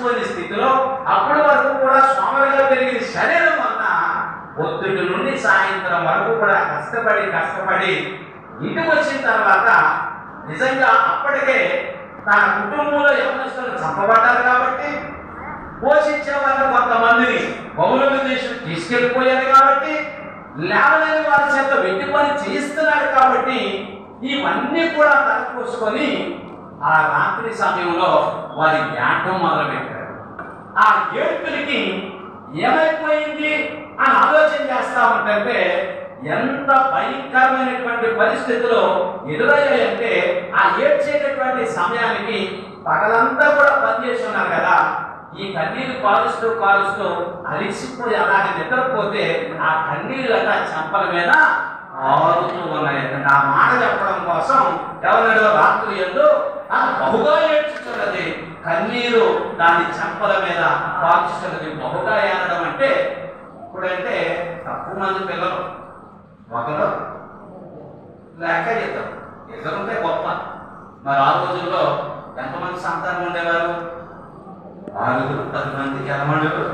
మర్చిపోయిన స్థితిలో అప్పటి వరకు కూడా సోమరిగా పెరిగిన శరీరం వలన పొద్దుటి నుండి సాయంత్రం వరకు కూడా కష్టపడి ఇంటికి వచ్చిన తర్వాత నిజంగా అప్పటికే తన కుటుంబంలో యవనస్తులు చంపబడ్డారు కాబట్టి పోషించే వాళ్ళ కొంతమందిని బహుళ దేశం తీసుకెళ్ళిపోయారు కాబట్టి లేవలేని వారి చేత వెండి పని చేయిస్తున్నాడు కాబట్టి ఇవన్నీ కూడా తలపోసుకొని ఆ రాత్రి సమయంలో వారి ఏటం మొదలుపెట్టారు. ఆ ఏడుపులకి ఏమైపోయింది అని ఆలోచన చేస్తా ఉంటే ఎంత భయంకరమైనటువంటి పరిస్థితులు ఎదురయ్యాయంటే ఆ ఏడ్చేటటువంటి సమయానికి పగలంతా కూడా పనిచేసి ఉన్నారు కదా, ఈ కన్నీళ్లు కాలుస్తూ అలిసిపోయి అలాగే నిద్రపోతే ఆ కన్నీళ్ళట చెంపల మీద ఆరుతూ ఉన్నాయంటే ఆ మాట చెప్పడం కోసం ఎవరినో రాత్రి ఎందు బహుగా ఏడ్చుతున్నది, కన్నీరు దాని చెంపల మీద కాల్చుతున్నది. బహుగా ఏడడం అంటే ఇప్పుడంటే తక్కువ మంది పిల్లలు, ఒకరు లేక ఇద్దరుంటే గొప్ప. మరి ఆ రోజుల్లో ఎంతమంది సంతానం ఉండేవారు? 9, 10 మంది ఎలమండులు